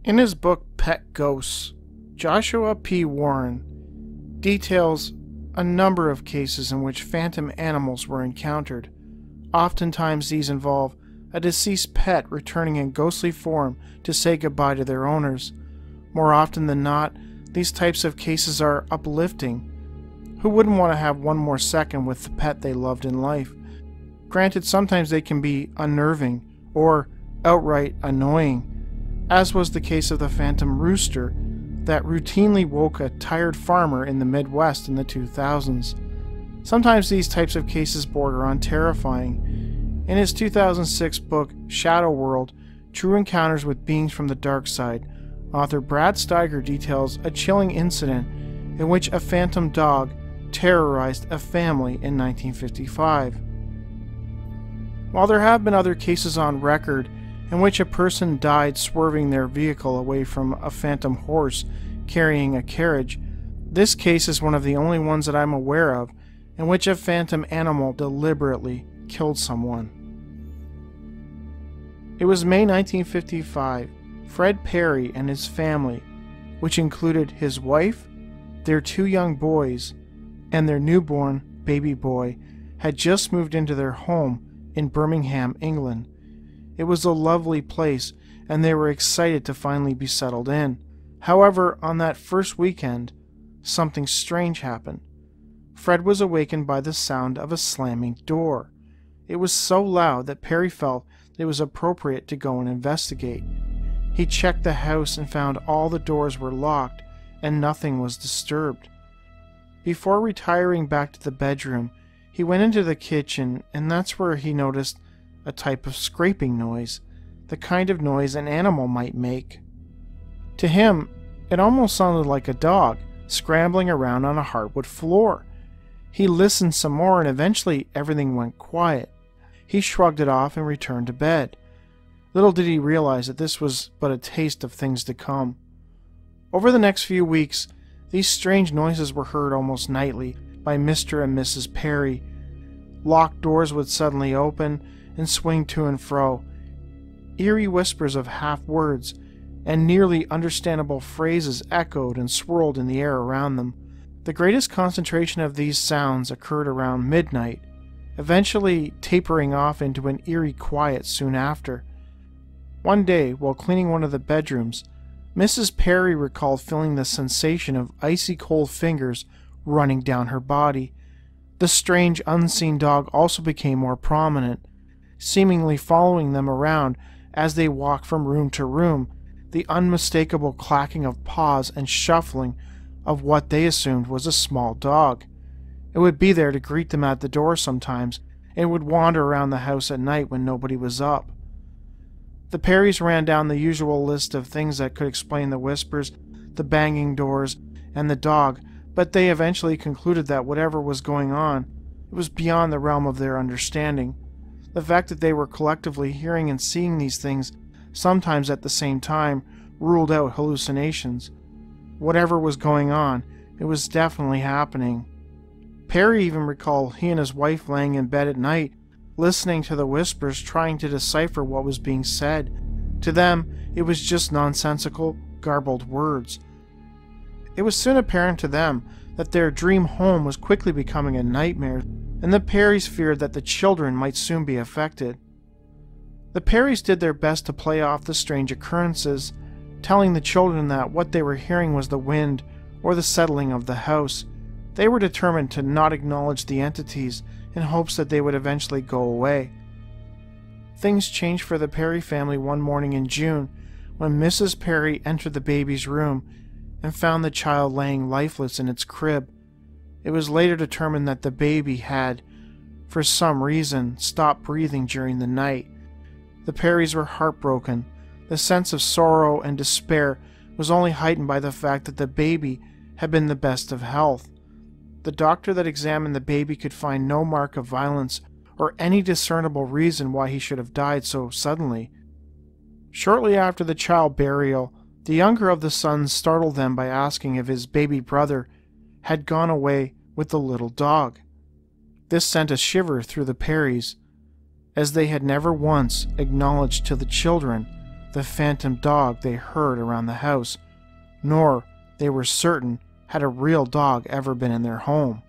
In his book Pet Ghosts, Joshua P. Warren details a number of cases in which phantom animals were encountered. Oftentimes these involve a deceased pet returning in ghostly form to say goodbye to their owners. More often than not, these types of cases are uplifting. Who wouldn't want to have one more second with the pet they loved in life? Granted, sometimes they can be unnerving or outright annoying, as was the case of the phantom rooster that routinely woke a tired farmer in the Midwest in the 2000s. Sometimes these types of cases border on terrifying. In his 2006 book Shadow World: True Encounters with Beings from the Dark Side, author Brad Steiger details a chilling incident in which a phantom dog terrorized a family in 1955. While there have been other cases on record in which a person died swerving their vehicle away from a phantom horse carrying a carriage, this case is one of the only ones that I'm aware of in which a phantom animal deliberately killed someone. It was May 1955. Fred Perry and his family, which included his wife, their 2 young boys, and their newborn baby boy, had just moved into their home in Birmingham, England. It was a lovely place, and they were excited to finally be settled in. However, on that first weekend, something strange happened. Fred was awakened by the sound of a slamming door. It was so loud that Perry felt it was appropriate to go and investigate. He checked the house and found all the doors were locked and nothing was disturbed. Before retiring back to the bedroom, he went into the kitchen, and that's where he noticed a type of scraping noise, the kind of noise an animal might make. To him, it almost sounded like a dog scrambling around on a hardwood floor. He listened some more, and eventually everything went quiet. He shrugged it off and returned to bed. Little did he realize that this was but a taste of things to come. Over the next few weeks, these strange noises were heard almost nightly by Mr. and Mrs. Perry. Locked doors would suddenly open and swing to and fro. Eerie whispers of half-words and nearly understandable phrases echoed and swirled in the air around them. The greatest concentration of these sounds occurred around midnight, eventually tapering off into an eerie quiet soon after. One day, while cleaning one of the bedrooms, Mrs. Perry recalled feeling the sensation of icy cold fingers running down her body. The strange, unseen dog also became more prominent, seemingly following them around as they walked from room to room, the unmistakable clacking of paws and shuffling of what they assumed was a small dog. It would be there to greet them at the door sometimes, and would wander around the house at night when nobody was up. The Perrys ran down the usual list of things that could explain the whispers, the banging doors, and the dog, but they eventually concluded that whatever was going on, it was beyond the realm of their understanding. The fact that they were collectively hearing and seeing these things, sometimes at the same time, ruled out hallucinations. Whatever was going on, it was definitely happening. Perry even recalled he and his wife laying in bed at night, listening to the whispers, trying to decipher what was being said. To them, it was just nonsensical, garbled words. It was soon apparent to them that their dream home was quickly becoming a nightmare, and the Perrys feared that the children might soon be affected. The Perrys did their best to play off the strange occurrences, telling the children that what they were hearing was the wind or the settling of the house. They were determined to not acknowledge the entities in hopes that they would eventually go away. Things changed for the Perry family one morning in June when Mrs. Perry entered the baby's room and found the child laying lifeless in its crib. It was later determined that the baby had, for some reason, stopped breathing during the night. The Perrys were heartbroken. The sense of sorrow and despair was only heightened by the fact that the baby had been the best of health. The doctor that examined the baby could find no mark of violence or any discernible reason why he should have died so suddenly. Shortly after the child burial, the younger of the sons startled them by asking if his baby brother had gone away with the little dog. This sent a shiver through the Perrys, as they had never once acknowledged to the children the phantom dog they heard around the house, nor, they were certain, had a real dog ever been in their home.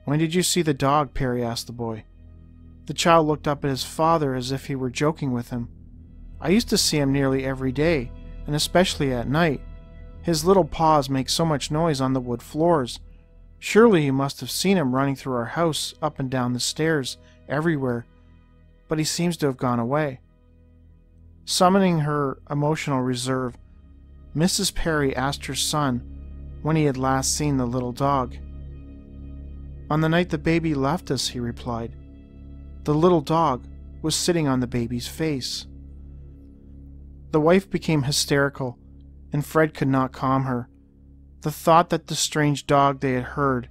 "When did you see the dog?" Perry asked the boy. The child looked up at his father as if he were joking with him. "I used to see him nearly every day, and especially at night. His little paws make so much noise on the wood floors. Surely you must have seen him running through our house, up and down the stairs, everywhere. But he seems to have gone away." Summoning her emotional reserve, Mrs. Perry asked her son when he had last seen the little dog. "On the night the baby left us," he replied. "The little dog was sitting on the baby's face." The wife became hysterical, and Fred could not calm her. The thought that the strange dog they had heard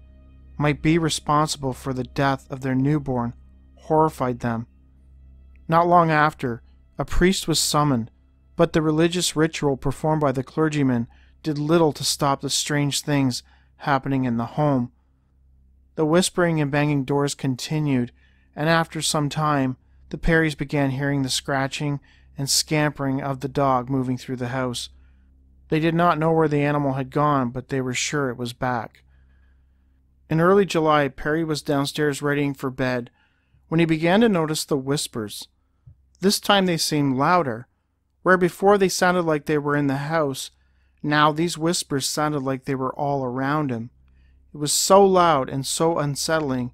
might be responsible for the death of their newborn horrified them. Not long after, a priest was summoned, but the religious ritual performed by the clergyman did little to stop the strange things happening in the home. The whispering and banging doors continued, and after some time, the Perrys began hearing the scratching and scampering of the dog moving through the house. They did not know where the animal had gone, but they were sure it was back. In early July, Perry was downstairs readying for bed when he began to notice the whispers. This time they seemed louder. Where before they sounded like they were in the house, now these whispers sounded like they were all around him. It was so loud and so unsettling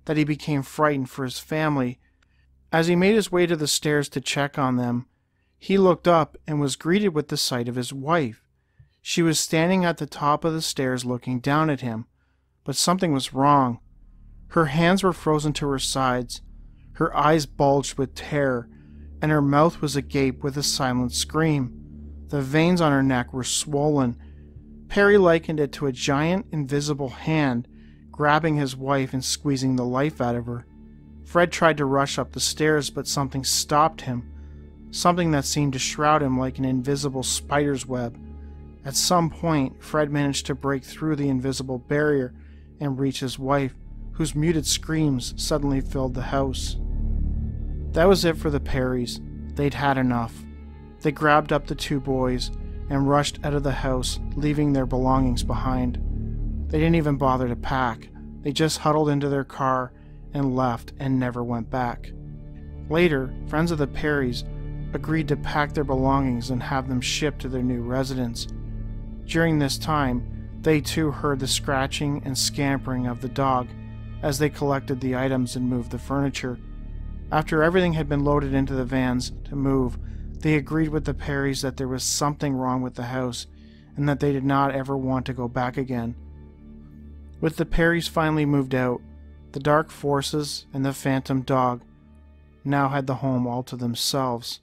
that he became frightened for his family. As he made his way to the stairs to check on them, he looked up and was greeted with the sight of his wife. She was standing at the top of the stairs looking down at him, but something was wrong. Her hands were frozen to her sides, her eyes bulged with terror, and her mouth was agape with a silent scream. The veins on her neck were swollen. Perry likened it to a giant invisible hand grabbing his wife and squeezing the life out of her. Fred tried to rush up the stairs, but something stopped him, something that seemed to shroud him like an invisible spider's web. At some point, Fred managed to break through the invisible barrier and reach his wife, whose muted screams suddenly filled the house. That was it for the Perrys. They'd had enough. They grabbed up the two boys and rushed out of the house, leaving their belongings behind. They didn't even bother to pack. They just huddled into their car and left and never went back. Later, friends of the Perrys agreed to pack their belongings and have them shipped to their new residence. During this time, they too heard the scratching and scampering of the dog as they collected the items and moved the furniture. After everything had been loaded into the vans to move, they agreed with the Perrys that there was something wrong with the house and that they did not ever want to go back again. With the Perrys finally moved out, the dark forces and the phantom dog now had the home all to themselves.